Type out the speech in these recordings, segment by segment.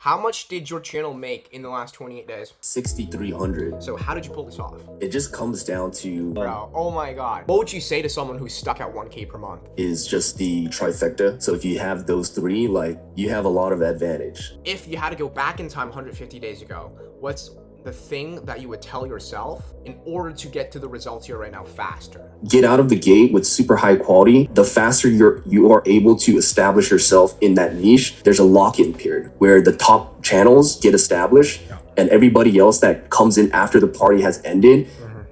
How much did your channel make in the last 28 days? 6,300. So how did you pull this off? It just comes down to Bro, oh my god. What would you say to someone who's stuck at 1K per month? is just the trifecta. So if you have those three, like you have a lot of advantage. If you had to go back in time 150 days ago, what's the thing that you would tell yourself in order to get to the results here right now faster? Get out of the gate with super high quality. The faster you are able to establish yourself in that niche, there's a lock-in period where the top channels get established and everybody else that comes in after the party has ended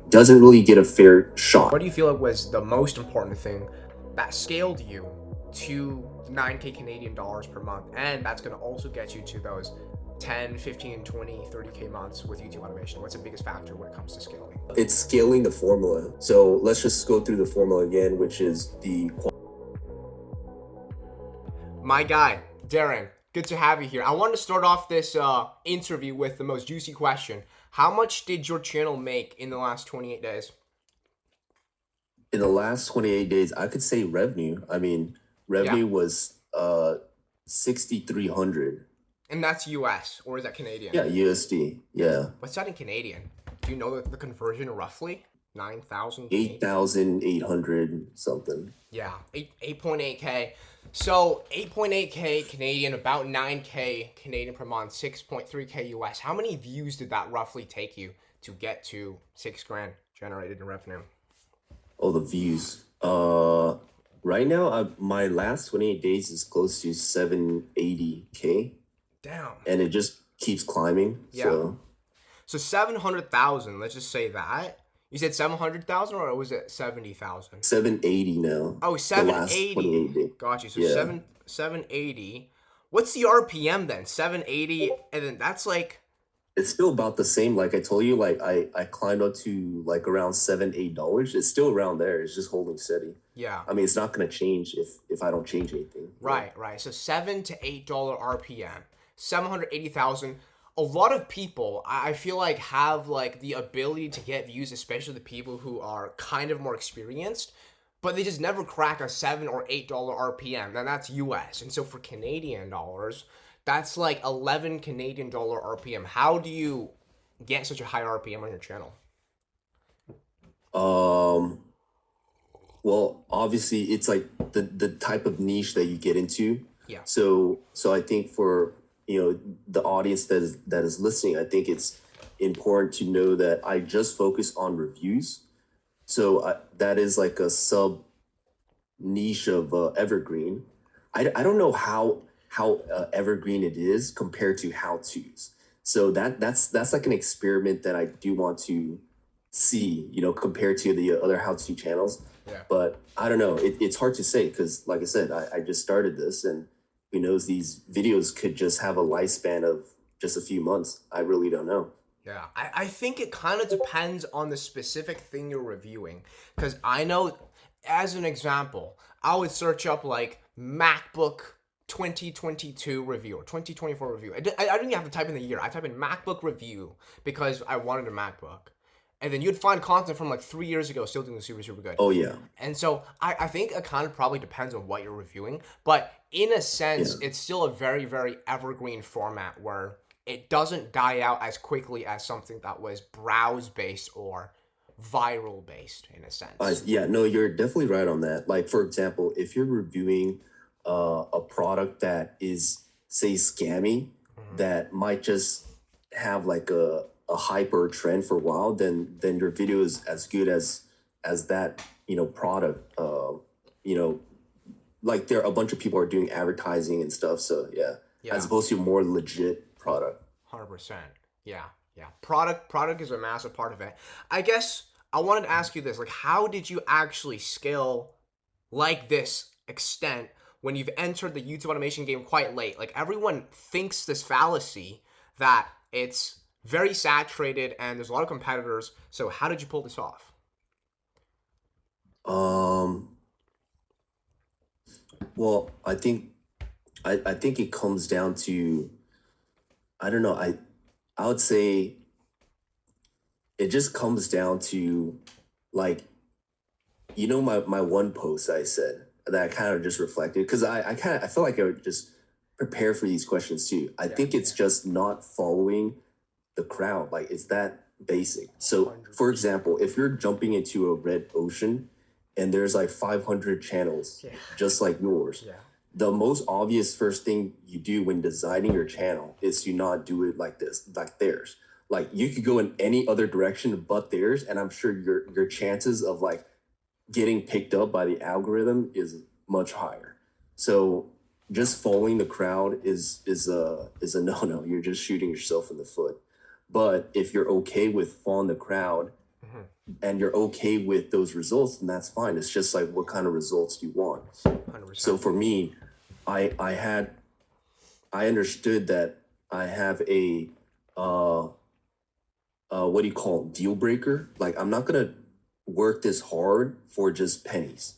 doesn't really get a fair shot. What do you feel like was the most important thing that scaled you to 9K Canadian dollars per month? And that's going to also get you to those 10, 15, 20, 30K months with YouTube automation. What's the biggest factor when it comes to scaling? It's scaling the formula. So let's just go through the formula again, which is the My guy, Darren, good to have you here. I wanted to start off this interview with the most juicy question. How much did your channel make in the last 28 days? in the last 28 days, I could say revenue. I mean, revenue was 6,300. And that's US, or is that Canadian? Yeah, USD. Yeah. What's that in Canadian? Do you know the conversion roughly? 9,000? 8,800 something. Yeah, 8.8K. So 8.8K Canadian, about 9K Canadian per month, 6.3K US. How many views did that roughly take you to get to 6 grand generated in revenue? Oh, the views. Right now, my last 28 days is close to 780K, Damn. and it just keeps climbing. Yeah. So 700,000, let's just say that. You said 700,000 or was it 70,000? 780 now. Oh, The last 780. 28 days. Got you. So Yeah. 780. What's the RPM then? 780, and then that's like, It's still about the same. Like I told you, like I climbed up to like around $7, $8. It's still around there. It's just holding steady. yeah. I mean, it's not gonna change if I don't change anything. Right. So $7 to $8 RPM, 780,000. A lot of people, I feel like, have like the ability to get views, especially the people who are kind of more experienced, but they just never crack a $7 or $8 RPM. Then that's US, and so for Canadian dollars, that's like 11 Canadian dollar RPM. How do you get such a high RPM on your channel? Well, obviously, it's like the type of niche that you get into. Yeah. So I think for the audience that is listening, I think it's important to know that I just focus on reviews. So that is like a sub niche of Evergreen. I don't know how evergreen it is compared to how to's. So that's like an experiment that I do want to see, compared to the other how to channels. Yeah. But I don't know. It's hard to say because, like I said, I just started this, and who knows, these videos could just have a lifespan of just a few months. I really don't know. Yeah, I think it kind of depends on the specific thing you're reviewing. Because I know, as an example, I would search up like MacBook 2022 review or 2024 review. I didn't even have to type in the year. I type in MacBook review because I wanted a MacBook. And then you'd find content from like 3 years ago still doing super, super good. Oh yeah. And so I think it kind of probably depends on what you're reviewing. But in a sense, it's still a very, very evergreen format where it doesn't die out as quickly as something that was browse-based or viral-based in a sense. Yeah, no, you're definitely right on that. Like, for example, if you're reviewing a product that is, say, scammy, that might just have like a hype or a trend for a while, then your video is as good as that product. Like there a bunch of people are doing advertising and stuff. So yeah, Yeah. as opposed to a more legit product. 100%. Yeah. Product is a massive part of it. I guess I wanted to ask you this, like, how did you actually scale like this extent when you've entered the YouTube automation game quite late? Like, everyone thinks this fallacy that it's very saturated and there's a lot of competitors. So how did you pull this off? Well, I think it comes down to, I don't know, I would say it just comes down to, like, my one post I said that I kind of just reflected, because I feel like I just prepare for these questions too. I think it's just not following the crowd. Like, it's that basic. So, for example, if you're jumping into a red ocean and there's like 500 channels just like yours, the most obvious first thing you do when designing your channel is to not do it like this, like theirs. Like, you could go in any other direction but theirs, and I'm sure your chances of like getting picked up by the algorithm is much higher. So just following the crowd is a no-no. You're just shooting yourself in the foot. But if you're okay with following the crowd and you're okay with those results, then that's fine. It's just like, what kind of results do you want? 100%. So for me, I understood that I have a what do you call it, deal breaker. Like, I'm not gonna work this hard for just pennies.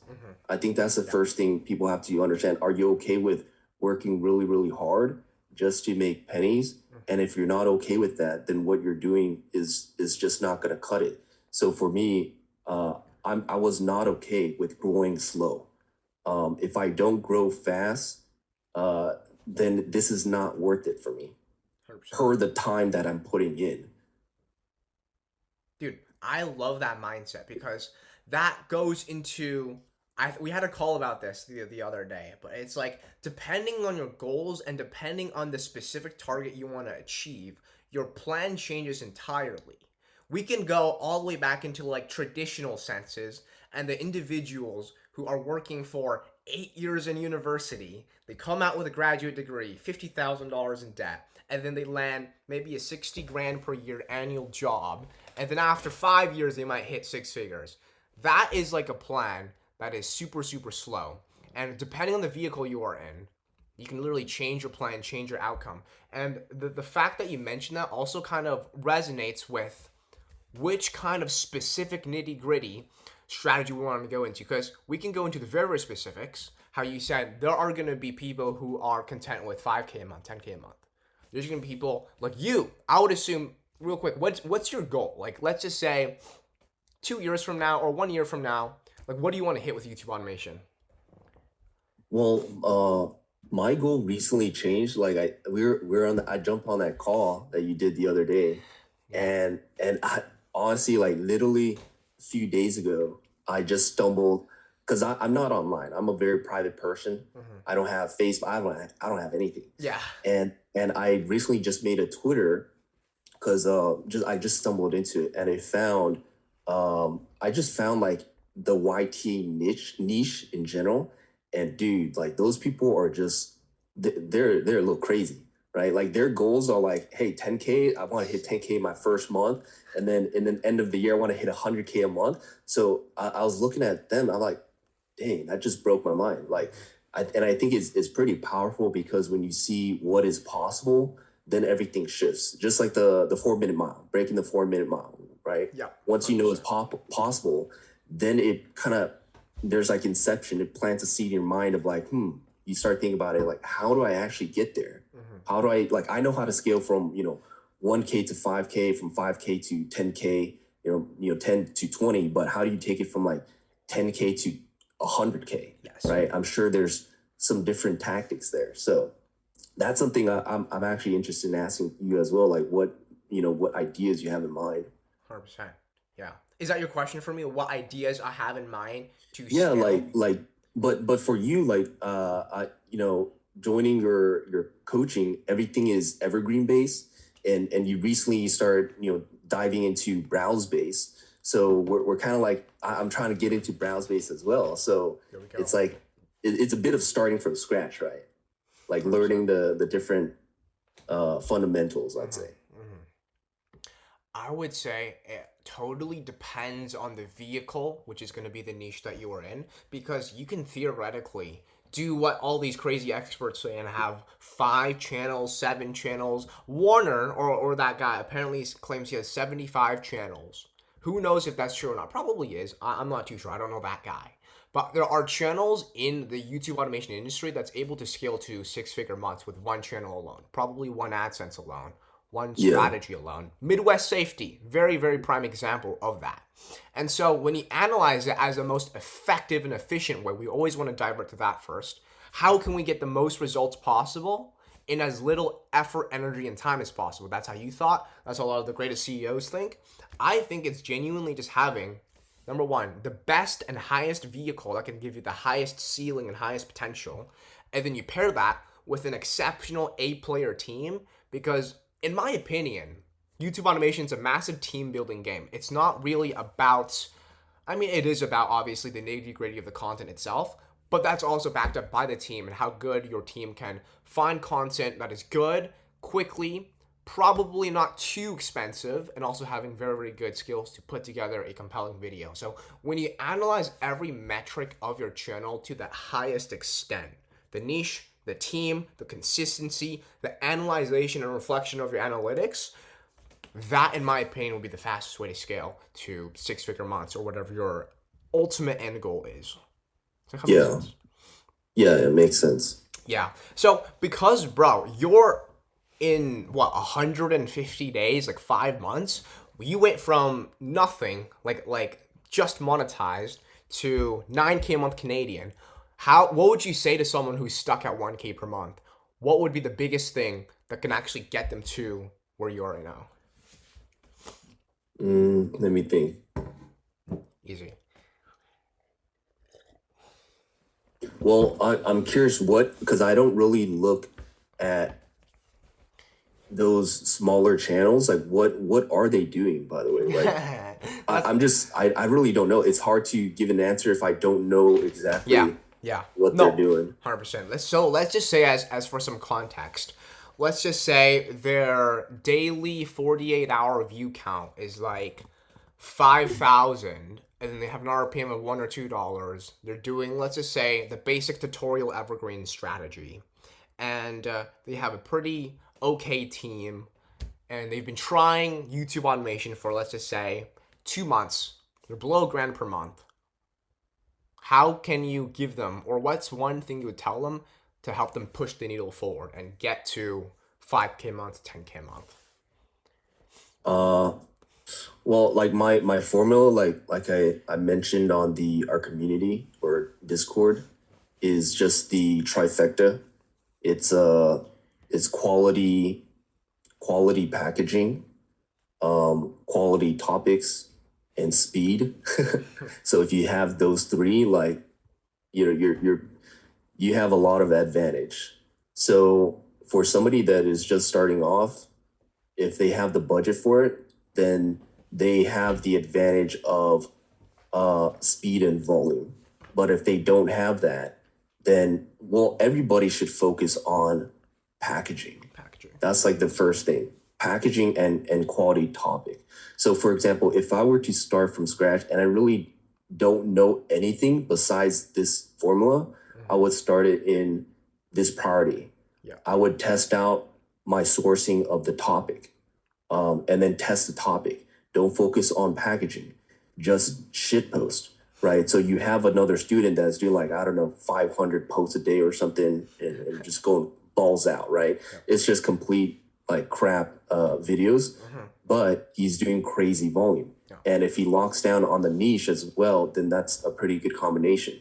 I think that's the first thing people have to understand. Are you okay with working really, really hard just to make pennies? And if you're not okay with that, then what you're doing is just not gonna cut it. So for me, I was not okay with growing slow. If I don't grow fast, then this is not worth it for me 100%. per the time that I'm putting in. Dude, I love that mindset because that goes into we had a call about this the other day, but it's like, depending on your goals and depending on the specific target you want to achieve, your plan changes entirely. We can go all the way back into like traditional senses, and the individuals who are working for 8 years in university, they come out with a graduate degree, $50,000 in debt, and then they land maybe a 60 grand per year annual job, and then after 5 years they might hit six figures. That is like a plan that is super, super slow. And depending on the vehicle you are in, you can literally change your plan, change your outcome. And the fact that you mentioned that also kind of resonates with which kind of specific nitty-gritty strategy we want to go into. Because we can go into the very, very specifics. How you said there are going to be people who are content with 5K a month, 10K a month. There's going to be people like you. I would assume, real quick, what's your goal? Like, let's just say 2 years from now or 1 year from now, like, what do you want to hit with YouTube automation? Well, my goal recently changed. Like, I jumped on that call that you did the other day, and I honestly, like, literally a few days ago, I just stumbled because I'm not online. I'm a very private person. I don't have Facebook. I don't have anything. Yeah. And I recently just made a Twitter because I just stumbled into it, and I just found like the YT niche in general. And dude, like, those people are just they're a little crazy, right? Like, their goals are like, hey, 10K, I want to hit 10K my first month, and then end of the year I want to hit 100K a month. So I was looking at them, I'm like, dang, that just broke my mind. Like, I think it's pretty powerful because when you see what is possible, then everything shifts. Just like the 4-minute mile, breaking the 4-minute mile, right? Yeah. Once you know it's possible, then it kind of, there's like inception. It plants a seed in your mind of like, you start thinking about it, like, how do I actually get there? How do I, like, I know how to scale from, 1K to 5K, from 5K to 10K, 10 to 20, but how do you take it from like 10K to 100K? Yes. Right? I'm sure there's some different tactics there. So that's something I'm actually interested in asking you as well. Like, what ideas you have in mind? 100%. Yeah. Is that your question for me? What ideas I have in mind to Yeah, scale? but for you, like, joining your coaching, everything is evergreen based, and you recently started, diving into browse based. So we're kind of like, I'm trying to get into browse based as well. So Here we go. it's like, it's a bit of starting from scratch, right? Like, learning the different fundamentals, I'd say. I would say it totally depends on the vehicle, which is going to be the niche that you are in, because you can theoretically do what all these crazy experts say and have 5 channels, 7 channels. Warner, or that guy, apparently claims he has 75 channels. Who knows if that's true or not? Probably is. I'm not too sure. I don't know that guy. But there are channels in the YouTube automation industry that's able to scale to 6-figure months with one channel alone. Probably one AdSense alone. One strategy alone. Midwest Safety, very, very prime example of that. And so when you analyze it as the most effective and efficient way, we always want to divert to that first. how can we get the most results possible in as little effort, energy, and time as possible? That's how you thought. That's how a lot of the greatest CEOs think. I think it's genuinely just having, number one, the best and highest vehicle that can give you the highest ceiling and highest potential. And then you pair that with an exceptional A-player team, because in my opinion, YouTube automation is a massive team building game. It's not really about, I mean, it is about obviously the nitty gritty of the content itself, but that's also backed up by the team and how good your team can find content that is good, quickly, probably not too expensive, and also having very, very good skills to put together a compelling video. So when you analyze every metric of your channel to the highest extent, the niche, the team, the consistency, the analyzation and reflection of your analytics, that, in my opinion, would be the fastest way to scale to six-figure months or whatever your ultimate end goal is. Does that make Yeah. sense? Yeah, it makes sense. Yeah. So because, bro, you're in what, 150 days, like 5 months, you went from nothing, like just monetized, to 9K a month Canadian. What would you say to someone who's stuck at 1K per month? What would be the biggest thing that can actually get them to where you are right now? Let me think. Easy. Well, I'm curious because I don't really look at those smaller channels. Like, what are they doing, by the way? Like, I really don't know. It's hard to give an answer if I don't know exactly Yeah. what No, they're doing. 100%. Let's just say, as for some context, let's just say their daily 48-hour view count is like 5,000, and then they have an RPM of $1 or $2. They're doing, let's just say, the basic tutorial Evergreen strategy, and they have a pretty okay team, and they've been trying YouTube automation for, let's just say, 2 months. They're below $1,000 per month. How can you give them, or what's one thing you would tell them to help them push the needle forward and get to 5K a month, 10K a month? Well, like my formula, like I mentioned on our community or Discord, is just the trifecta. It's quality packaging, quality topics, and speed. So if you have those three, like, you have a lot of advantage. So for somebody that is just starting off, if they have the budget for it, then they have the advantage of speed and volume. But if they don't have that, then, well, everybody should focus on packaging. That's like the first thing, packaging and quality topic. So for example, if I were to start from scratch and I really don't know anything besides this formula, I would start it in this priority. Yeah. I would test out my sourcing of the topic, and then test the topic. Don't focus on packaging, just shit post, right? So you have another student that's doing, like, I don't know, 500 posts a day or something, and just going balls out, right? Yeah. It's just complete like crap videos, but he's doing crazy volume. Yeah. And if he locks down on the niche as well, then that's a pretty good combination.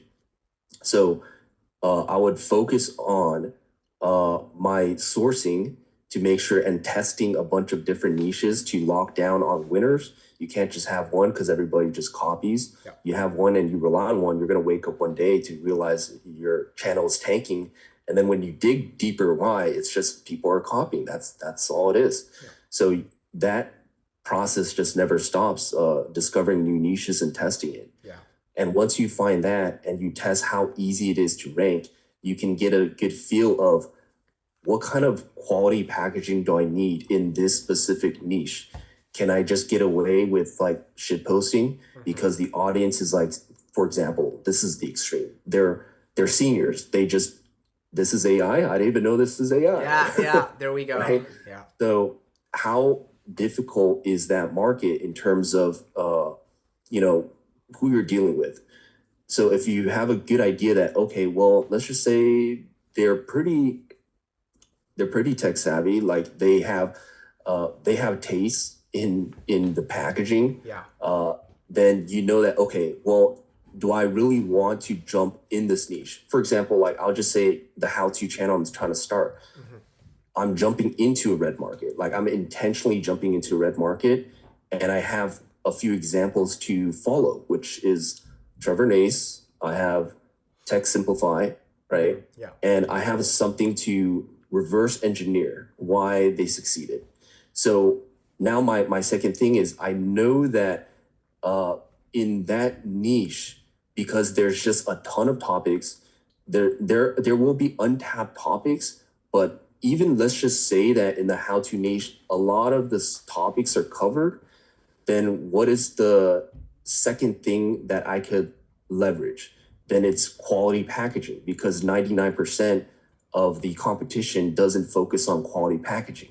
So I would focus on my sourcing to make sure, and testing a bunch of different niches to lock down on winners. You can't just have one because everybody just copies. Yeah. You have one and you rely on one, you're going to wake up one day to realize your channel is tanking. And then when you dig deeper why, it's just people are copying. That's all it is. Yeah. So that process just never stops, discovering new niches and testing it. Yeah. And once you find that and you test how easy it is to rank, you can get a good feel of what kind of quality packaging do I need in this specific niche. Can I just get away with like shit posting because the audience is like, for example, this is the extreme. They're seniors. This is AI. I didn't even know this is AI. Yeah. There we go. Right? Yeah. So how difficult is that market in terms of who you're dealing with? So if you have a good idea that, okay, well, let's just say they're pretty tech savvy, like they have taste in the packaging, Yeah. then you know that, okay, well, do I really want to jump in this niche? For example, like I'll just say the how-to channel I'm trying to start. I'm jumping into a red market. Like I'm intentionally jumping into a red market, and I have a few examples to follow, which is Trevor Nace. I have Tech Simplify, right? Yeah. And I have something to reverse engineer why they succeeded. So now my second thing is I know that in that niche, because there's just a ton of topics, there will be untapped topics, but even let's just say that in the how-to niche, a lot of the topics are covered, then what is the second thing that I could leverage? Then it's quality packaging, because 99% of the competition doesn't focus on quality packaging.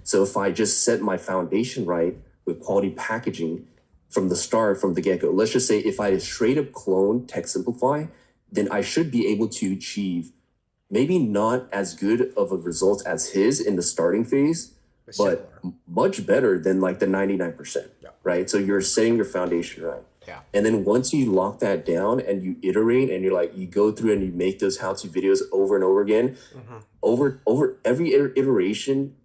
So if I just set my foundation right with quality packaging from the start, from the get-go, let's just say if I straight up clone Tech Simplify, then I should be able to achieve maybe not as good of a result as his in the starting phase, but much better than like the 99%, right? So you're setting your foundation right. Yeah. And then once you lock that down and you iterate and you're like, you go through and you make those how-to videos over and over again, over every iteration,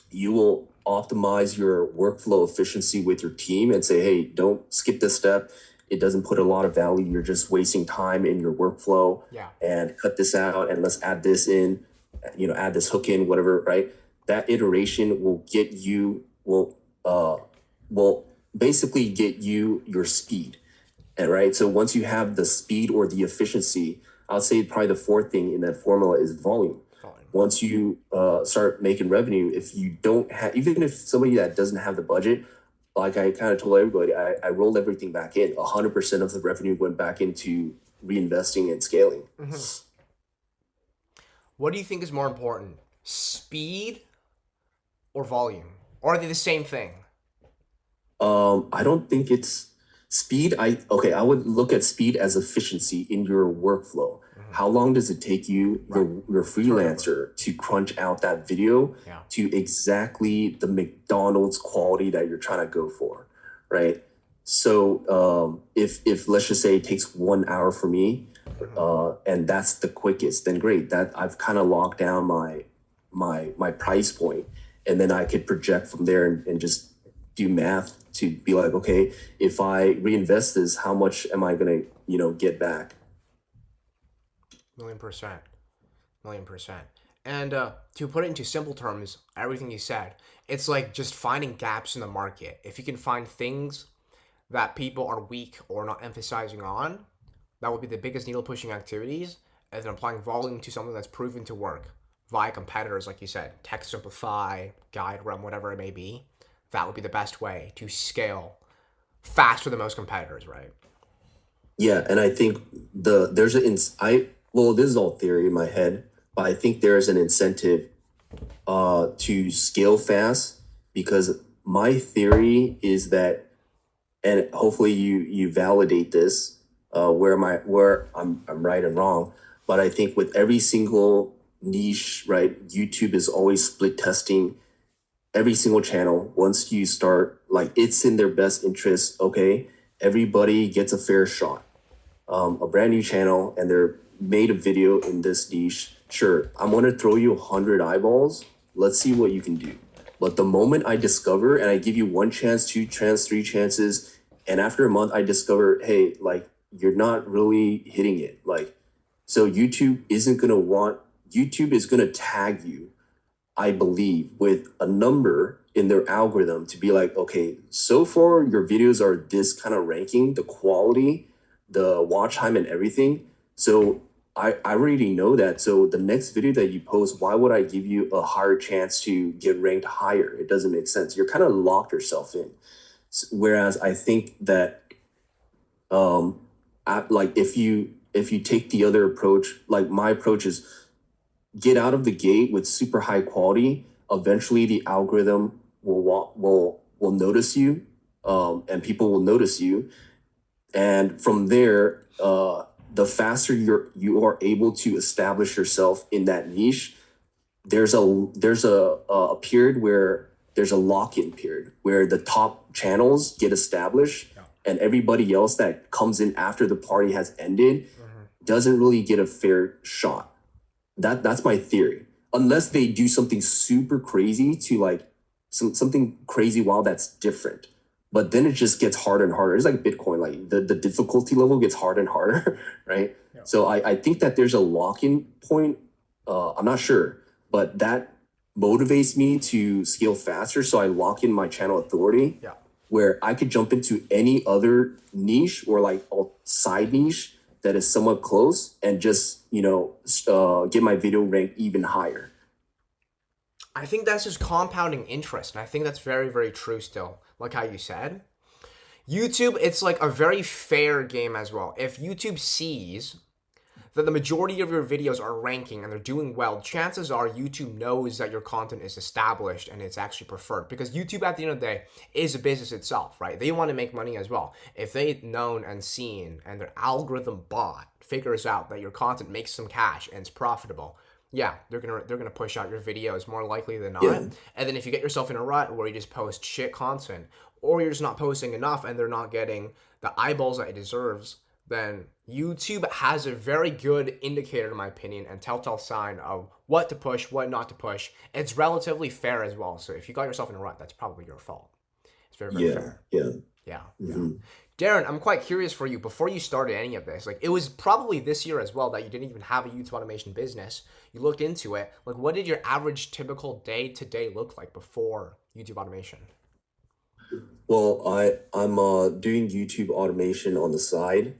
you will optimize your workflow efficiency with your team and say, hey, don't skip this step. It doesn't put a lot of value. You're just wasting time in your workflow. Yeah. And cut this out and let's add this in, add this hook in, whatever, right? That iteration will get you, will basically get you your speed. And right. So once you have the speed or the efficiency, I'll say probably the fourth thing in that formula is volume. Once you start making revenue, if you don't have, even if somebody that doesn't have the budget, like I kind of told everybody, I rolled everything back in. 100% of the revenue went back into reinvesting and scaling. What do you think is more important, speed or volume? Or are they the same thing? I don't think it's speed. I would look at speed as efficiency in your workflow. How long does it take you, your freelancer, to crunch out that video to exactly the McDonald's quality that you're trying to go for, right? So if let's just say it takes 1 hour for me, and that's the quickest, then great. That I've kind of locked down my price point, and then I could project from there and just do math to be like, okay, if I reinvest this, how much am I gonna get back? 1,000,000%. 1,000,000%. And to put it into simple terms, everything you said, it's like just finding gaps in the market. If you can find things that people are weak or not emphasizing on, that would be the biggest needle pushing activities, and then applying volume to something that's proven to work via competitors, like you said, Tech Simplify, Guide Realm, whatever it may be. That would be the best way to scale faster than most competitors, right? Yeah, and I think this is all theory in my head, but I think there is an incentive to scale fast, because my theory is that, and hopefully you validate this, where I'm right and wrong, but I think with every single niche, right, YouTube is always split testing every single channel. Once you start, like, it's in their best interest, okay, everybody gets a fair shot. A brand new channel, and they're made a video in this niche. Sure, I'm going to throw you 100 eyeballs. Let's see what you can do. But the moment I discover, and I give you 1 chance, 2 chances, 3 chances, and after a month I discover, hey, like, you're not really hitting it. Like, so YouTube is going to tag you, I believe, with a number in their algorithm to be like, okay, so far your videos are this kind of ranking, the quality, the watch time and everything. So I already know that. So the next video that you post, why would I give you a higher chance to get ranked higher? It doesn't make sense. You're kind of locked yourself in. Whereas I think that like if you take the other approach, like my approach is get out of the gate with super high quality. Eventually the algorithm will notice you, and people will notice you. And from there, the faster you are able to establish yourself in that niche, there's a period where there's a lock-in period where the top channels get established, and everybody else that comes in after the party has ended doesn't really get a fair shot. That's my theory. Unless they do something super crazy to like something crazy wild that's different. But then it just gets harder and harder. It's like Bitcoin, like the difficulty level gets harder and harder, right? Yeah. So I think that there's a lock-in point. I'm not sure, but that motivates me to scale faster. So I lock in my channel authority Yeah. where I could jump into any other niche or like a side niche that is somewhat close and just, get my video rank even higher. I think that's just compounding interest, and I think that's very, very true still, like how you said. YouTube, it's like a very fair game as well. If YouTube sees that the majority of your videos are ranking and they're doing well, chances are YouTube knows that your content is established and it's actually preferred. Because YouTube, at the end of the day, is a business itself, right? They want to make money as well. If they've known and seen and their algorithm bot figures out that your content makes some cash and it's profitable, yeah, they're gonna push out your videos more likely than not. Yeah. And then if you get yourself in a rut where you just post shit content, or you're just not posting enough and they're not getting the eyeballs that it deserves, then YouTube has a very good indicator, in my opinion, and telltale sign of what to push, what not to push. It's relatively fair as well. So if you got yourself in a rut, that's probably your fault. It's very, very fair. Yeah. Yeah. Mm-hmm. Darren, I'm quite curious for you, before you started any of this, like it was probably this year as well that you didn't even have a YouTube automation business. You looked into it. Like, what did your average typical day to day look like before YouTube automation? Well, I'm doing YouTube automation on the side.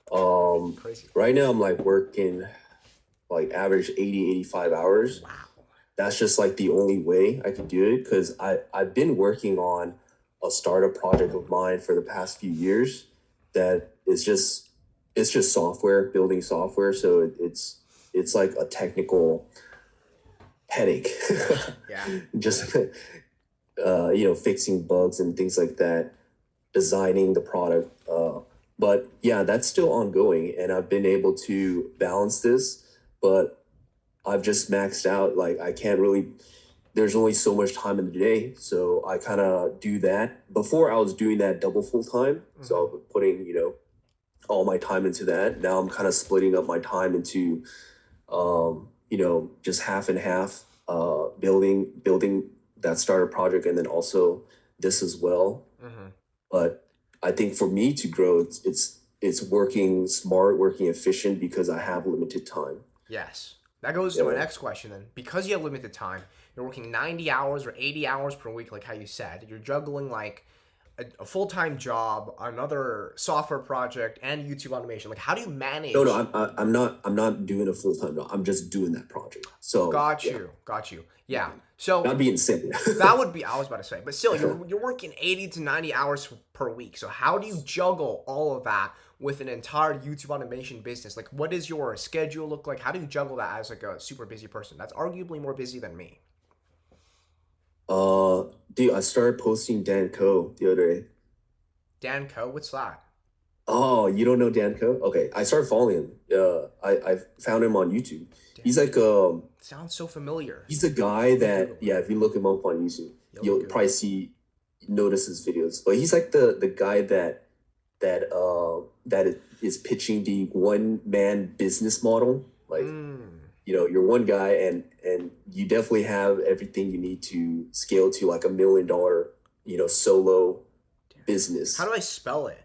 Crazy. Right now I'm like working like average 85 hours. Wow. That's just like the only way I could do it because I've been working on a startup project of mine for the past few years that is just it's just software, building software. So it's like a technical headache. Yeah. Just fixing bugs and things like that, designing the product. But yeah, that's still ongoing, and I've been able to balance this, but I've just maxed out. Like I can't really. There's only so much time in the day, so I kind of do that. Before I was doing that double full time, so I was putting all my time into that. Now I'm kind of splitting up my time into just half and half. Building that starter project, and then also this as well. But I think for me to grow, it's working smart, working efficient because I have limited time. Yes. That goes to my next question then. Because you have limited time, you're working 90 hours or 80 hours per week, like how you said. You're juggling like a full-time job, another software project, and YouTube automation. Like, how do you manage? No, I'm not doing a full time job. I'm just doing that project. So Got you. Yeah. So not being insane. that would be, I was about to say, but still, you're working 80 to 90 hours per week. So how do you juggle all of that with an entire YouTube automation business? Like, what does your schedule look like? How do you juggle that as like a super busy person? That's arguably more busy than me. Dude, I started posting Dan Co the other day. Dan Co, what's that? Oh, you don't know Dan Co? Okay, I started following him. I found him on YouTube. He's like Sounds so familiar. he's a guy that if you look him up on YouTube, you'll probably notice his videos. But he's like the guy that is pitching the one man business model. Like you're one guy and you definitely have everything you need to scale to like $1 million, solo business. How do I spell it?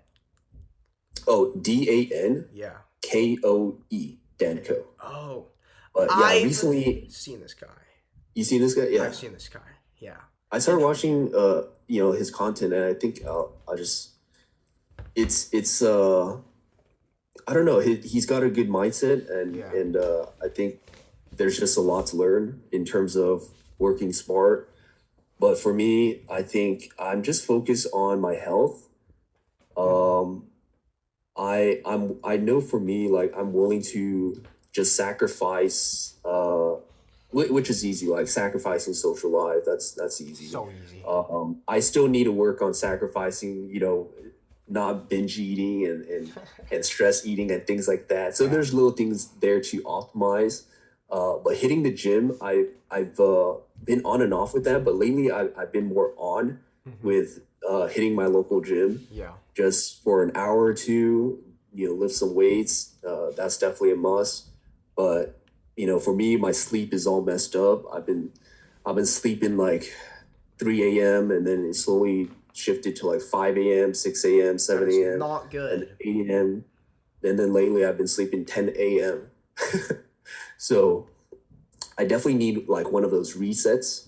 Oh, DAN Yeah. KOE, Danco. Oh. But yeah, I've recently seen this guy. you seen this guy? Yeah, I've seen this guy. Yeah. I started watching his content, and I think I just it's I don't know. He's got a good mindset, and I think there's just a lot to learn in terms of working smart. But for me, I think I'm just focused on my health. I know for me, like I'm willing to just sacrifice which is easy, like sacrificing social life. That's easy. So easy. I still need to work on sacrificing, not binge eating and stress eating and things like that. So there's little things there to optimize. But hitting the gym, I've been on and off with that, but lately I've been more on with hitting my local gym. Yeah. just for an hour or two, lift some weights. That's definitely a must. But for me, my sleep is all messed up. I've been sleeping like 3 a.m. and then it slowly shifted to like 5 a.m., 6 a.m., That 7 is a.m., not and good. 8 a.m. And then lately I've been sleeping 10 a.m. So I definitely need like one of those resets.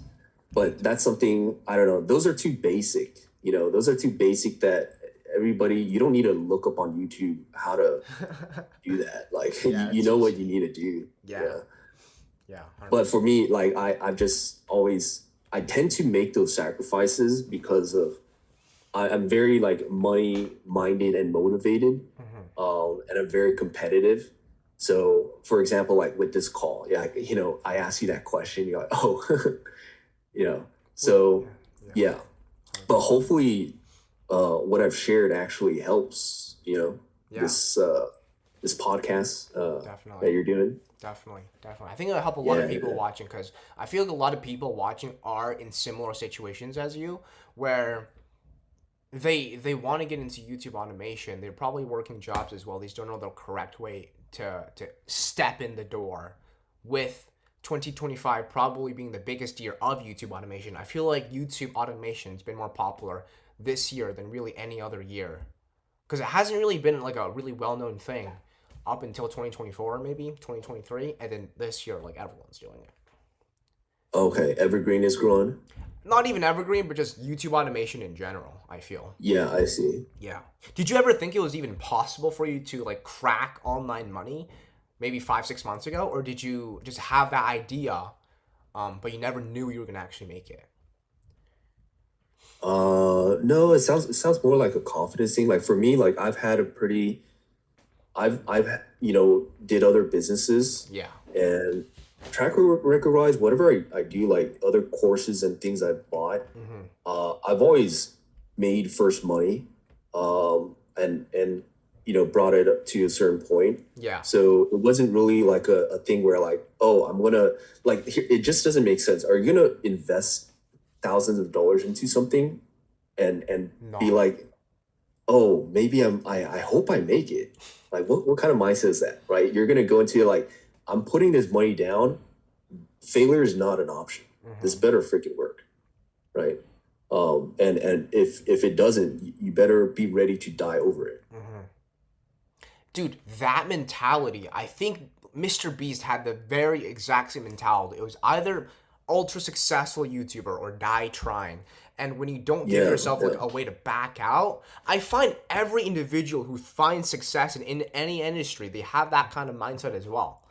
But that's something, I don't know. Those are too basic. Those are too basic that everybody, you don't need to look up on YouTube how to do that. Like, Yeah, you it's know what easy. you need to do. Yeah, Yeah. yeah, But 100%. for me, like, I've just always, I tend to make those sacrifices because of, I'm very like money minded and motivated, and I'm very competitive. So, for example, like with this call, yeah, I asked you that question. You're like, oh, you know. Yeah, So, yeah, yeah. But 100%. hopefully, what I've shared actually helps. Yeah, This this podcast that definitely. you're doing. Definitely, definitely. I think it'll help a lot of Yeah, people yeah. watching because I feel like a lot of people watching are in similar situations as you, where they want to get into YouTube automation. They're probably working jobs as well. They just don't know the correct way to step in the door. With 2025 probably being the biggest year of YouTube automation, I feel like YouTube automation has been more popular this year than really any other year because it hasn't really been like a really well known thing up until 2024, maybe 2023, and then this year like everyone's doing it. Okay, Evergreen is growing. Not even Evergreen, but just YouTube automation in general, I feel. Yeah, I see. Yeah. Did you ever think it was even possible for you to like crack online money maybe 5, 6 months ago? Or did you just have that idea, but you never knew you were gonna actually make it? No, it sounds more like a confidence thing. Like for me, like I've had a pretty, I've did other businesses, Yeah. and record wise, whatever I do, like other courses and things I've bought, I've always made first money, and brought it up to a certain point. Yeah. So it wasn't really like a thing where like, oh, I'm gonna like it just doesn't make sense. Are you gonna invest thousands of dollars into something and be No. like, oh, maybe I hope I make it. Like what kind of mindset is that, right? You're gonna go into like, I'm putting this money down. Failure is not an option. This better freaking work, right? And if it doesn't, you better be ready to die over it. Dude, that mentality, I think Mr. Beast had the very exact same mentality. It was either ultra successful YouTuber or die trying. And when you don't give Yeah, yourself like yeah. a way to back out, I find every individual who finds success in any industry, they have that kind of mindset as well.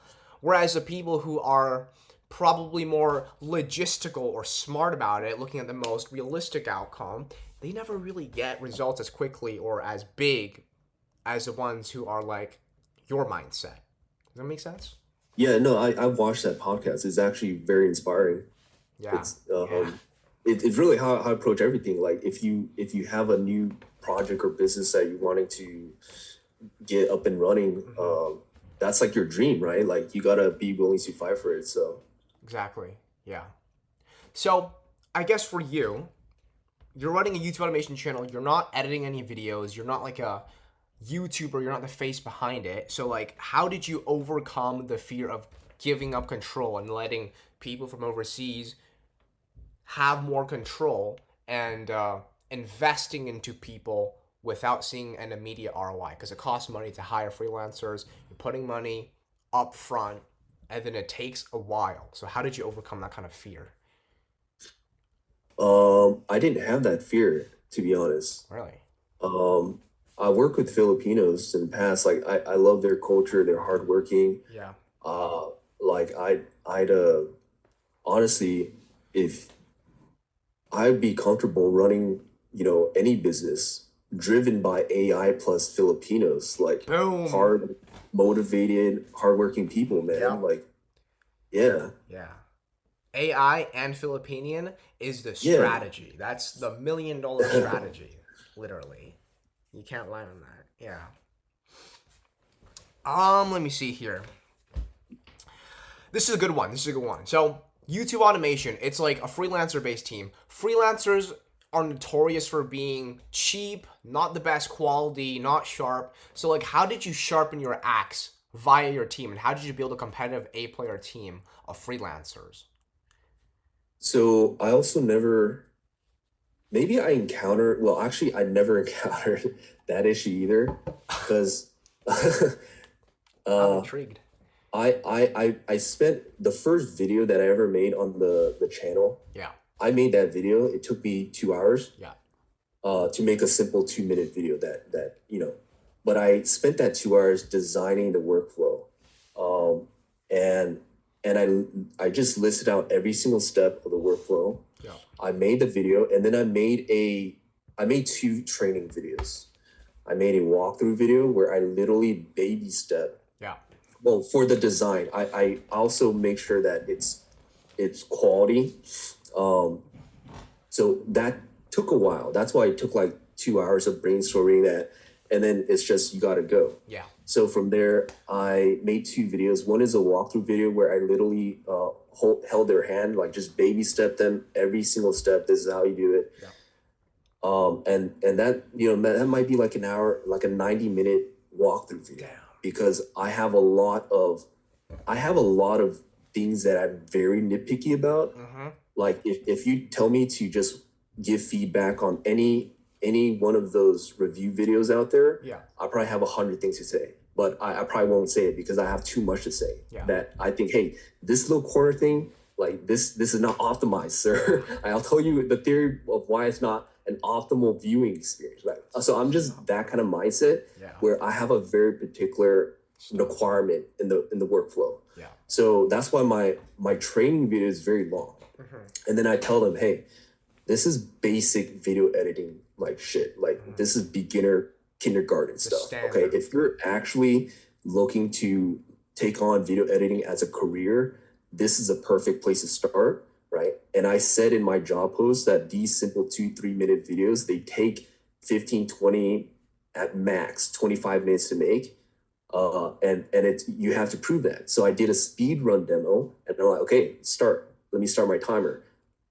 Whereas the people who are probably more logistical or smart about it, looking at the most realistic outcome, they never really get results as quickly or as big as the ones who are like your mindset. Does that make sense? Yeah, no, I've watched that podcast. It's actually very inspiring. Yeah. It's Yeah. it's really how I approach everything. Like if you have a new project or business that you're wanting to get up and running, that's like your dream, right? Like you gotta be willing to fight for it. So Exactly. Yeah. So I guess for you, you're running a YouTube automation channel. You're not editing any videos. You're not like a YouTuber. You're not the face behind it. So like, how did you overcome the fear of giving up control and letting people from overseas have more control and investing into people without seeing an immediate ROI because it costs money to hire freelancers. You're putting money up front and then it takes a while. So how did you overcome that kind of fear? I didn't have that fear, to be honest. Really? Um, I worked with Filipinos in the past. Like I love their culture. They're hardworking. Yeah. Uh, like I'd honestly, if I'd be comfortable running, any business driven by AI plus Filipinos, like Boom. hard, motivated, hardworking people, man. Yep. Like, yeah, Yeah. AI and Filipinian is the yeah. strategy. That's the $1 million strategy, literally. You can't lie on that. Yeah. Let me see here. This is a good one. This is a good one. So, YouTube automation, it's like a freelancer based team. Freelancers are notorious for being cheap, not the best quality, not sharp. So like, how did you sharpen your axe via your team, and how did you build a competitive A-player team of freelancers? So I also never, maybe I encountered, well, actually, I never encountered that issue either, because I'm uh, intrigued. I spent the first video that I ever made on the channel. Yeah, I made that video. It took me 2 hours yeah, to make a simple 2 minute video that but I spent that 2 hours designing the workflow, um, and I just listed out every single step of the workflow. yeah, I made the video, and then I made two training videos. I made a walkthrough video where I literally baby step. yeah, Well, for the design, I also make sure that it's quality. Um, so that took a while. That's why it took like 2 hours of brainstorming that, and then it's just you got to go. yeah, So from there, I made two videos. One is a walkthrough video where I literally held their hand, like just baby step them every single step. This is how you do it. yeah. And that that might be like an hour, like a 90-minute walkthrough video, Damn. because I have a lot of things that I'm very nitpicky about. Mm-hmm. Like if you tell me to just give feedback on any one of those review videos out there, Yeah, I probably have 100 things to say. But I probably won't say it because I have too much to say. yeah, That I think, hey, this little corner thing, like this is not optimized, sir. I'll tell you the theory of why it's not an optimal viewing experience. Right. So I'm just that kind of mindset yeah, where I have a very particular requirement in the workflow. yeah. So that's why my training video is very long. Mm-hmm. And then I tell them, hey, this is basic video editing, like shit. Like this is beginner kindergarten stuff. Okay. Standard. If you're actually looking to take on video editing as a career, this is a perfect place to start. Right. And I said in my job post that these simple 2-3 minute videos, they take 15, 20 at max 25 minutes to make. And it's you have to prove that. So I did a speed run demo, and they're like, okay, start. Let me start my timer.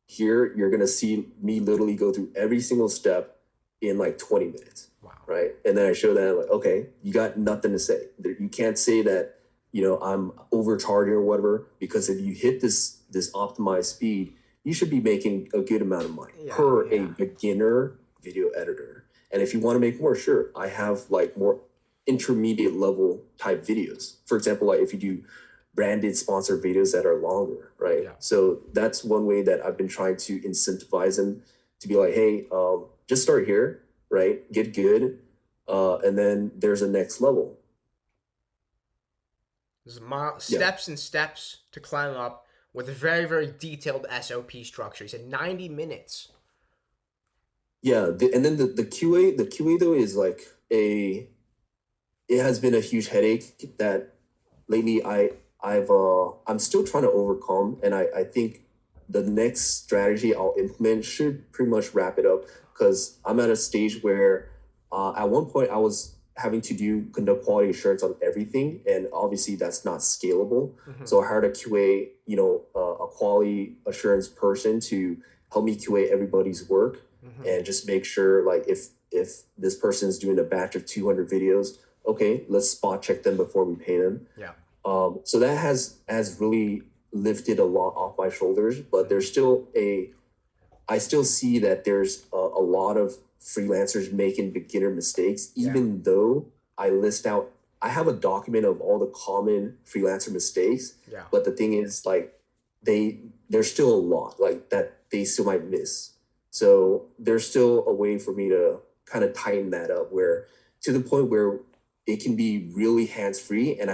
Here, you're gonna see me literally go through every single step in like 20 minutes. Wow. Right. And then I show that, like, okay, you got nothing to say. You can't say that, I'm overcharging or whatever, because if you hit this optimized speed, you should be making a good amount of money Yeah, per a yeah. beginner video editor. And if you want to make more, sure, I have like more intermediate level type videos. For example, like if you do branded sponsored videos that are longer, right? Yeah. So that's one way that I've been trying to incentivize them to be like, hey, just start here, right? Get good, and then there's a next level. There's Yeah, steps and steps to climb up with a very, very detailed SOP structure. He said 90 minutes. yeah. And then the QA though is like it has been a huge headache that lately I'm still trying to overcome, and I think the next strategy I'll implement should pretty much wrap it up, because I'm at a stage where at one point I was having to conduct quality assurance on everything, and obviously that's not scalable. Mm-hmm. So I hired a QA, a quality assurance person to help me QA everybody's work, Mm-hmm. and just make sure, like, if this person's doing a batch of 200 videos, okay, let's spot check them before we pay them. Yeah. So that has really lifted a lot off my shoulders, but I still see that there's a lot of freelancers making beginner mistakes, Yeah. even though I have a document of all the common freelancer mistakes, Yeah. but the thing is, like, there's still a lot like that they still might miss. So there's still a way for me to kind of tighten that up, where to the point where it can be really hands-free, and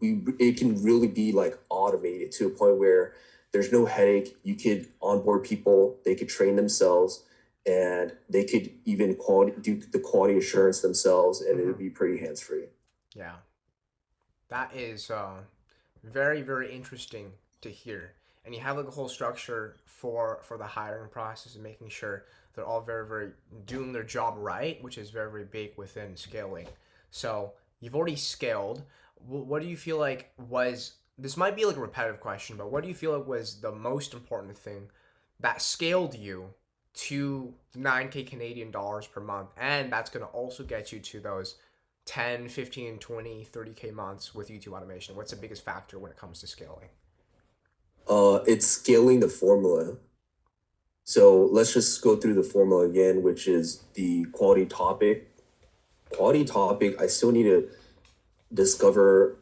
it can really be like automated to a point where there's no headache. You could onboard people, they could train themselves, and they could even do the quality assurance themselves, and it would be pretty hands-free. Yeah. That is very, very interesting to hear. And you have like a whole structure for the hiring process and making sure they're all very, very doing their job right, which is very, very big within scaling. So you've already scaled. What do you feel like was, this might be like a repetitive question, but what do you feel like was the most important thing that scaled you to 9K Canadian dollars per month. And that's going to also get you to those 10, 15, 20, 30K months with YouTube automation. What's the biggest factor when it comes to scaling? It's scaling the formula. So let's just go through the formula again, which is the quality topic. Quality topic, I still need to discover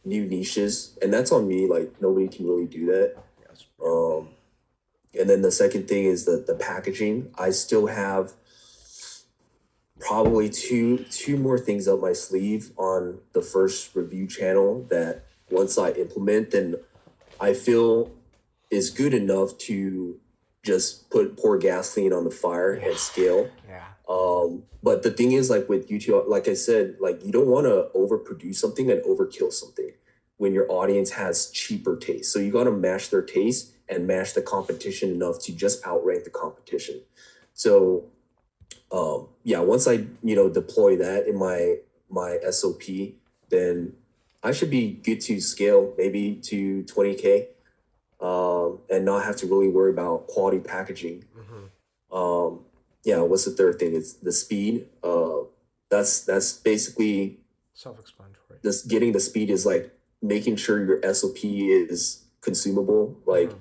new niches, and that's on me. Like nobody can really do that. Yes. And then the second thing is the packaging. I still have probably two more things up my sleeve on the first review channel that once I implement, then I feel is good enough to just pour gasoline on the fire and scale. Yeah. But the thing is, like with YouTube, like I said, like you don't want to overproduce something and overkill something when your audience has cheaper taste. So you got to match their taste and match the competition enough to just outrank the competition. So yeah, once I deploy that in my SOP, then I should be good to scale maybe to 20K, and not have to really worry about quality packaging. Yeah, what's the third thing? It's the speed. That's basically Self-explanatory. this. Getting the speed is like making sure your SOP is consumable. Like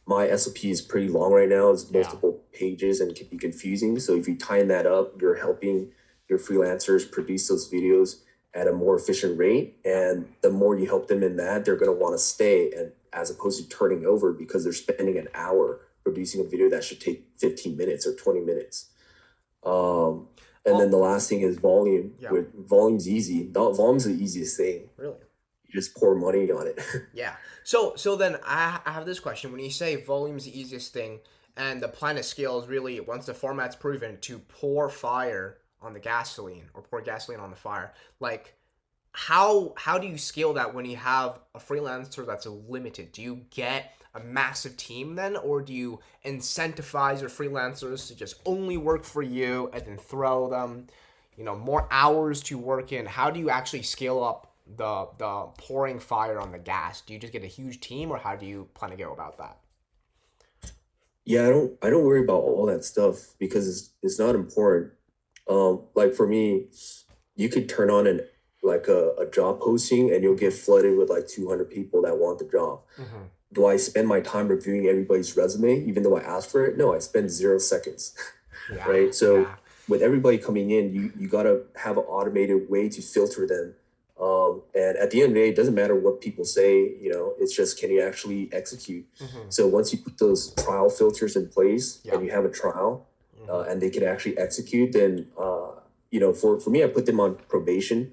my SOP is pretty long right now. It's multiple pages and can be confusing. So if you tighten that up, you're helping your freelancers produce those videos at a more efficient rate. And the more you help them in that, they're going to want to stay, and as opposed to turning over because they're spending an hour producing a video that should take 15 minutes or 20 minutes. And then the last thing is volume. With volume's easy. Volume's the easiest thing. Really? You just pour money on it. Yeah. So then I have this question. When you say volume's the easiest thing and the plan to scale is really, once the format's proven, to pour fire on the gasoline or pour gasoline on the fire, like how do you scale that when you have a freelancer that's limited? Do you get a massive team then, or do you incentivize your freelancers to just only work for you and then throw them, more hours to work in? How do you actually scale up the pouring fire on the gas? Do you just get a huge team, or how do you plan to go about that? Yeah, I don't worry about all that stuff because it's not important. Like for me, you could turn on a job posting and you'll get flooded with like 200 people that want the job. Do I spend my time reviewing everybody's resume even though I asked for it? No, I spend 0 seconds. Right? So with everybody coming in, you gotta have an automated way to filter them. And at the end of the day, it doesn't matter what people say, it's just, can you actually execute? So once you put those trial filters in place and you have a trial, and they can actually execute, then, for me, I put them on probation.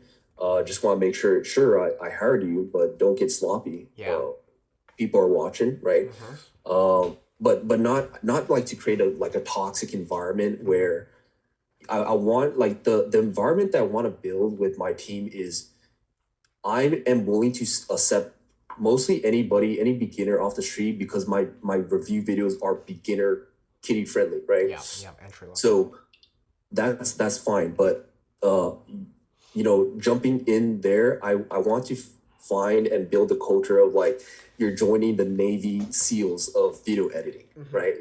Just want to make sure, I hired you, but don't get sloppy. People are watching, right? But not like to create a toxic environment where I want, like the environment that I want to build with my team is I am willing to accept mostly anybody, any beginner off the street, because my review videos are beginner kiddie friendly, right? Entry level. So that's fine, but jumping in there, I want to find and build a culture of like you're joining the Navy SEALs of video editing, right?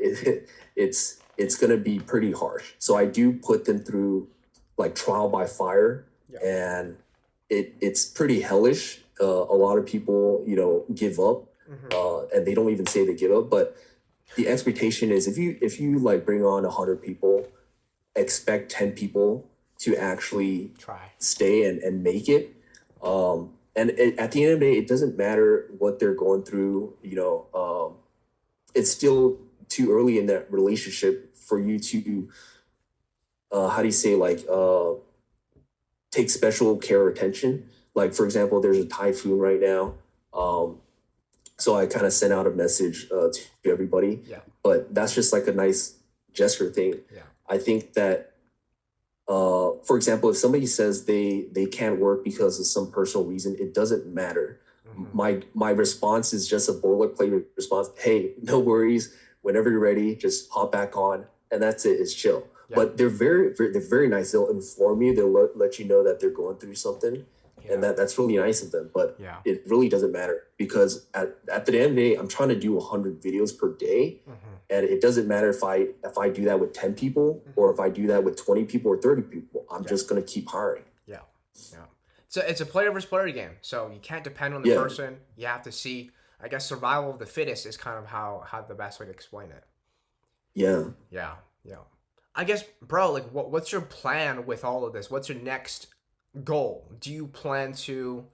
It's gonna be pretty harsh. So I do put them through like trial by fire, and it's pretty hellish. A lot of people, give up, and they don't even say they give up, but the expectation is if you like bring on 100 people, expect 10 people to actually stay and make it. At the end of the day, it doesn't matter what they're going through. It's still too early in that relationship for you to, how do you say, like, take special care or attention. Like, for example, there's a typhoon right now. So I kind of sent out a message to everybody. But that's just like a nice gesture thing. I think that, for example, if somebody says they can't work because of some personal reason, it doesn't matter. My response is just a boilerplate response. Hey, no worries. Whenever you're ready, just hop back on, and that's it. It's chill. But they're very nice. They'll inform you. They'll let you know that they're going through something, and that's really nice of them. But Yeah. it really doesn't matter, because at the end of the day, I'm trying to do 100 videos per day, and it doesn't matter if I do that with 10 people or if I do that with 20 people or 30 people. I'm just gonna keep hiring. Yeah. Yeah. So it's a player versus player game. So you can't depend on the Yeah. person. You have to see. I guess survival of the fittest is kind of how the best way to explain it. Yeah. Yeah. Yeah. I guess, bro, like, what's your plan with all of this? What's your next goal? Do you plan to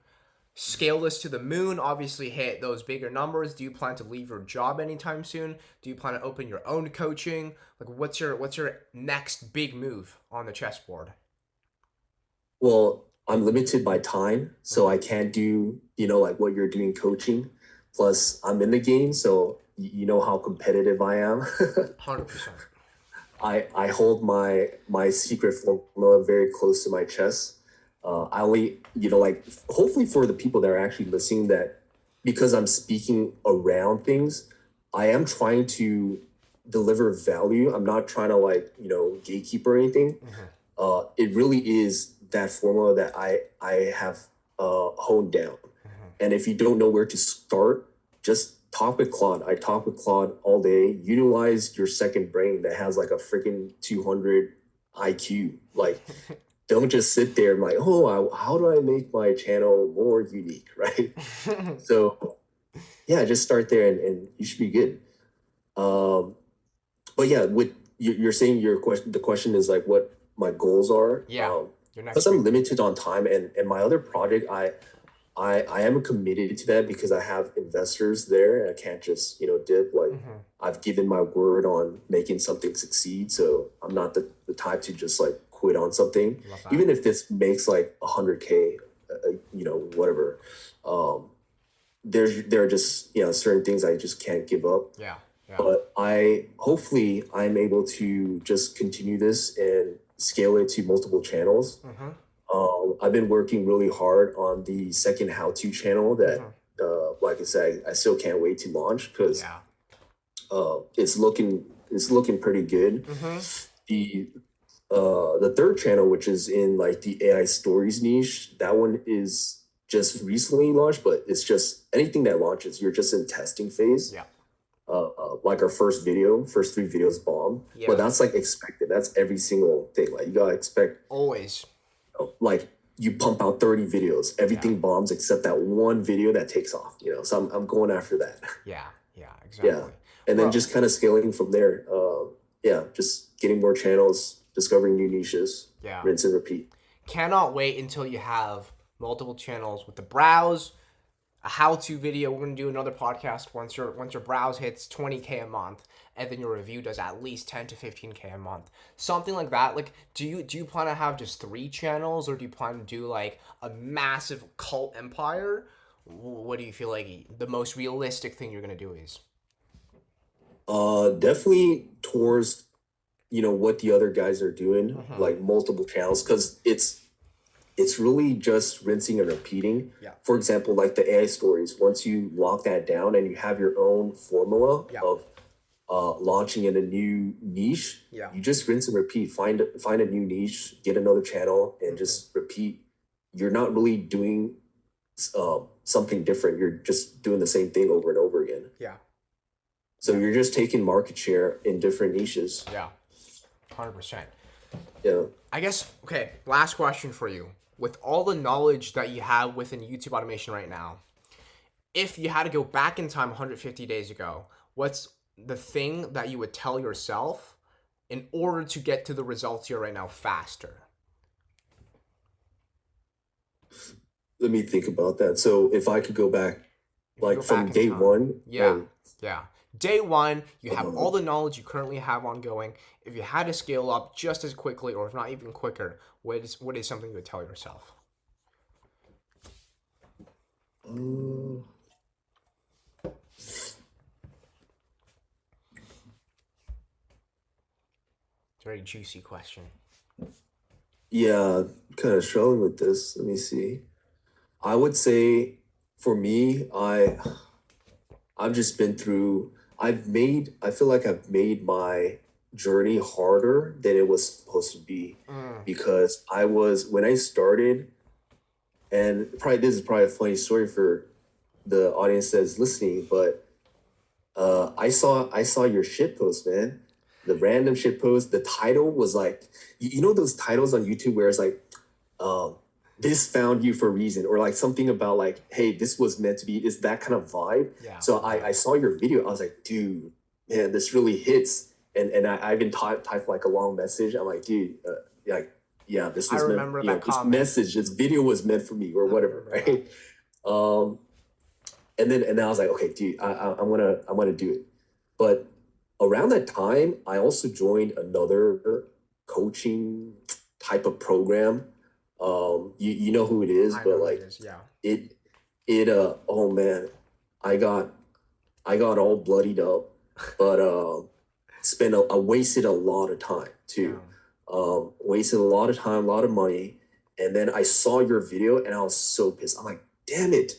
scale this to the moon, obviously hit those bigger numbers? Do you plan to leave your job anytime soon? Do you plan to open your own coaching? Like, what's your next big move on the chessboard? Well, I'm limited by time, so I can't do, like what you're doing coaching. Plus, I'm in the game, so you know how competitive I am. 100%. I hold my secret formula very close to my chest. I only, like, hopefully for the people that are actually listening, that because I'm speaking around things, I am trying to deliver value. I'm not trying to, like, gatekeep or anything. It really is that formula that I have honed down. And if you don't know where to start, just talk with Claude. I talk with Claude all day. Utilize your second brain that has like a freaking 200 IQ. Like, don't just sit there and like, how do I make my channel more unique, right? So yeah, just start there and you should be good. But yeah, with you're saying the question is like what my goals are. Yeah. Your next Because I'm big limited on time, and my other project, I am committed to that because I have investors there and I can't just, dip. Like, I've given my word on making something succeed. So I'm not the type to just like quit on something, Love that. even if this makes like 100K, whatever. There are just, certain things I just can't give up. Yeah. Yeah. But hopefully I'm able to just continue this and scale it to multiple channels. I've been working really hard on the second how-to channel that, like I said, I still can't wait to launch because Yeah. it's looking pretty good. The third channel, which is in like the AI stories niche, that one is just recently launched, but it's just anything that launches, you're just in testing phase. Yeah. Like our first three videos bomb, Yeah. but that's like expected. That's every single thing. Like, you gotta expect, Always. like, you pump out 30 videos, everything bombs except that one video that takes off. So I'm going after that. Yeah. Yeah. Exactly. Yeah, and then just kind of scaling from there. Yeah, just getting more channels, discovering new niches. Yeah. Rinse and repeat. Cannot wait until you have multiple channels with the browse, a how-to video. We're gonna do another podcast once your browse hits 20K a month, and then your review does at least 10 to 15K a month, something like that. Like, do you plan to have just 3 channels, or do you plan to do like a massive cult empire? What do you feel like the most realistic thing you're gonna do is? Definitely towards what the other guys are doing, like multiple channels, because it's really just rinsing and repeating. Yeah. For example, like the AI stories, once you lock that down and you have your own formula of launching in a new niche, you just rinse and repeat. Find a new niche, get another channel, and just repeat. You're not really doing something different. You're just doing the same thing over and over again. Yeah. So you're just taking market share in different niches. Yeah. 100%. Yeah. I guess, okay, last question for you. With all the knowledge that you have within YouTube automation right now, if you had to go back in time 150 days ago, what's the thing that you would tell yourself in order to get to the results you're right now faster? Let me think about that. So if I could go back, like, from day one. Yeah. Yeah. Day one, you have all the knowledge you currently have ongoing. If you had to scale up just as quickly, or if not even quicker, what is something you would tell yourself? It's a very juicy question. Yeah, kind of struggling with this. Let me see. I would say, for me, I've just been through. I feel like I've made my journey harder than it was supposed to be, because when I started, And probably this is probably a funny story for the audience that's listening, but I saw your shit post, man. The random shit post. The title was like, you know those titles on YouTube where it's like, um, this found you for a reason, or like something about like, hey, this was meant to be. Is that kind of vibe? Yeah. So I saw your video. I was like, dude, man, this really hits. And I even typed like a long message. I'm like, dude, like, yeah, this I was meant. remember You know, that this comment. message, this video was meant for me, or I whatever, remember that. right? Um, and then I was like, okay, dude, I'm gonna do it. But around that time, I also joined another coaching type of program. You know who it is, I but know who it like is. Yeah. it oh man, I got I got all bloodied up, but I wasted a lot of time too. Yeah. Wasted a lot of time, a lot of money, and then I saw your video and I was so pissed. I'm like, damn it!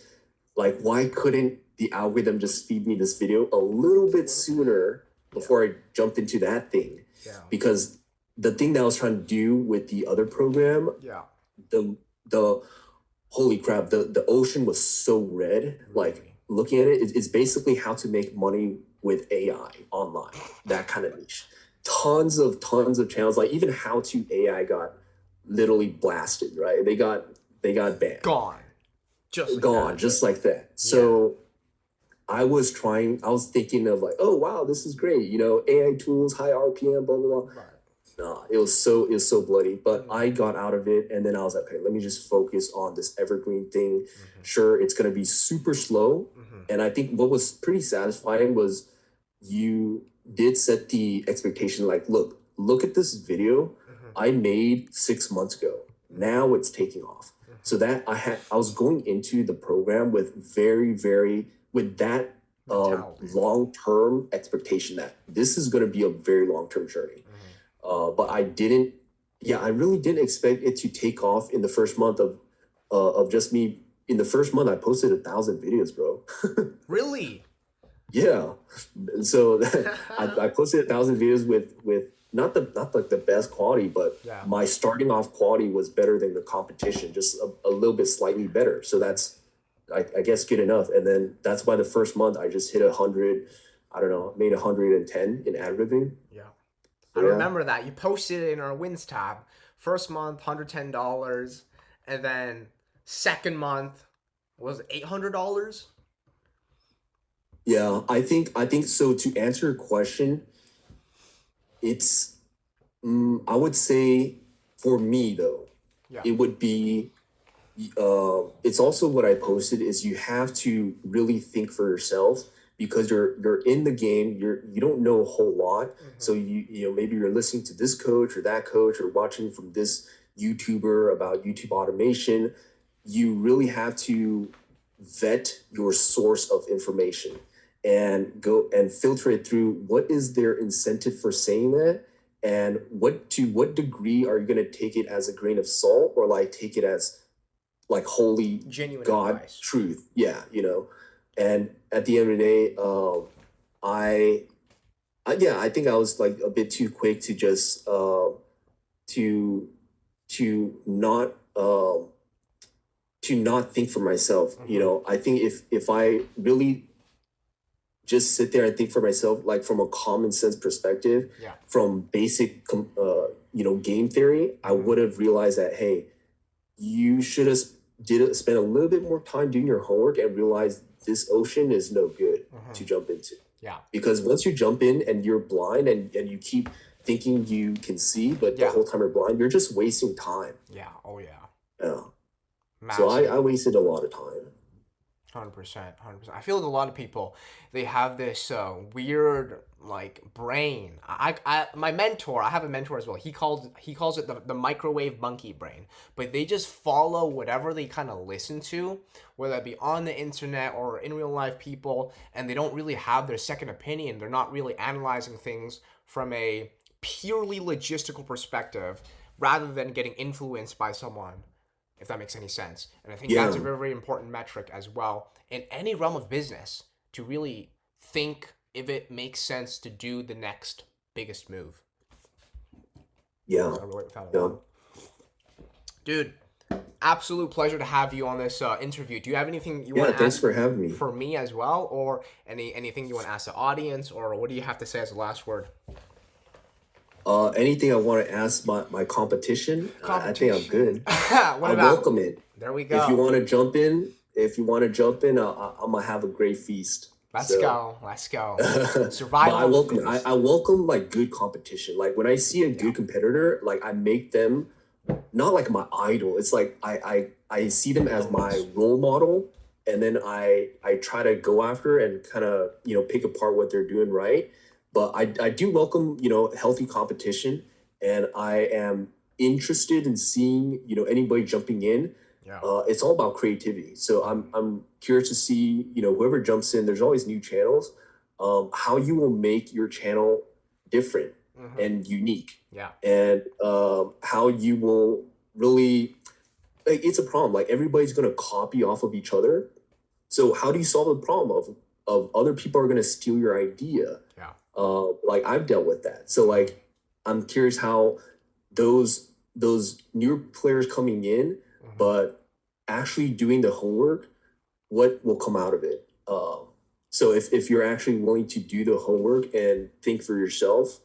Like, why couldn't the algorithm just feed me this video a little bit sooner Yeah. before I jumped into that thing? Yeah. Because the thing that I was trying to do with the other program, Yeah. the holy crap, the ocean was so red. Like Really. looking at it, it's basically how to make money with AI online, that kind of niche. Tons of channels, like even how to AI got literally blasted, right? They got banned, Gone. Just like gone, that. just like that. Yeah. So I was thinking of like, oh wow, this is great, AI tools, high RPM, blah blah blah. Right. No, it was so bloody, but Mm-hmm. I got out of it, and then I was like, okay, let me just focus on this evergreen thing. Mm-hmm. Sure, it's gonna be super slow, Mm-hmm. and I think what was pretty satisfying was you did set the expectation. Like, look at this video Mm-hmm. I made 6 months ago. Now it's taking off. So that I was going into the program with with that Mentality. long-term expectation that this is going to be a very long-term journey. Mm-hmm. But I really didn't expect it to take off in the first month of just me. In the first month, I posted 1,000 videos, bro. Really? Yeah. So I posted 1,000 videos with not like the best quality, but Yeah. my starting off quality was better than the competition, just a little bit slightly better. So that's I guess good enough. And then that's why the first month I just hit 100. I don't know, made 110 in ad revenue. Yeah. I So yeah. remember that. You posted it in our wins tab. First month, $110. And then second month was $800. Yeah, I think so. To answer your question, it's I would say for me though, Yeah. it would be it's also what I posted is you have to really think for yourself because you're in the game, you don't know a whole lot. Mm-hmm. So maybe you're listening to this coach or that coach or watching from this YouTuber about YouTube automation. You really have to vet your source of information and go and filter it through what is their incentive for saying that, and what degree are you going to take it as a grain of salt or like take it as like holy Genuine God advice. truth. Yeah. And at the end of the day, I think I was like a bit too quick to just to to not to not think for myself. Mm-hmm. I think if I really just sit there and think for myself, like from a common sense perspective, Yeah. from basic game theory, I Mm-hmm. would have realized that, hey, you should have spend a little bit more time doing your homework and realize this ocean is no good Mm-hmm. to jump into. Yeah. Because once you jump in and you're blind and you keep thinking you can see, but the Yeah. whole time you're blind, you're just wasting time. Yeah. Oh, yeah. Yeah. So Massive. I wasted a lot of time. 100%. 100%. I feel like a lot of people, they have this weird like brain. My mentor, I have a mentor as well. He calls it the microwave monkey brain. But they just follow whatever they kind of listen to, whether it be on the internet or in real life people, and they don't really have their second opinion. They're not really analyzing things from a purely logistical perspective rather than getting influenced by someone, if that makes any sense. And I think that's a Yeah. very, very important metric as well in any realm of business, to really think if it makes sense to do the next biggest move. Yeah. I relate with that a Yeah. lot. Dude, absolute pleasure to have you on this interview. Do you have anything you Yeah, want to thanks ask for having me. for me as well, or anything you want to ask the audience, or what do you have to say as a last word? Anything I want to ask my competition, I think I'm Competition. good. What I about? welcome it. There we If you go. want to jump in, I'm gonna have a great feast. Let's So, go. Let's go. but I Survival of the welcome it. fittest. I welcome like good competition. Like when I see a Yeah. good competitor, like I make them not like my idol. It's like I see them as my role model, and then I try to go after and kind of pick apart what they're doing right. But I do welcome healthy competition, and I am interested in seeing anybody jumping in. Yeah. It's all about creativity. So I'm curious to see whoever jumps in. There's always new channels. How you will make your channel different and unique, Yeah. and how you will really it's a problem. Like everybody's gonna copy off of each other. So how do you solve the problem of other people are gonna steal your idea? Yeah. Like I've dealt with that. So like I'm curious how those newer players coming in, but actually doing the homework, what will come out of it? So if you're actually willing to do the homework and think for yourself,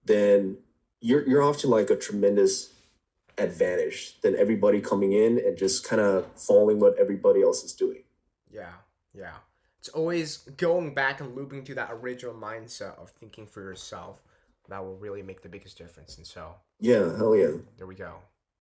then you're off to like a tremendous advantage than everybody coming in and just kind of following what everybody else is doing. Yeah. Yeah. It's always going back and looping to that original mindset of thinking for yourself that will really make the biggest difference. And so Yeah, hell yeah. there we go.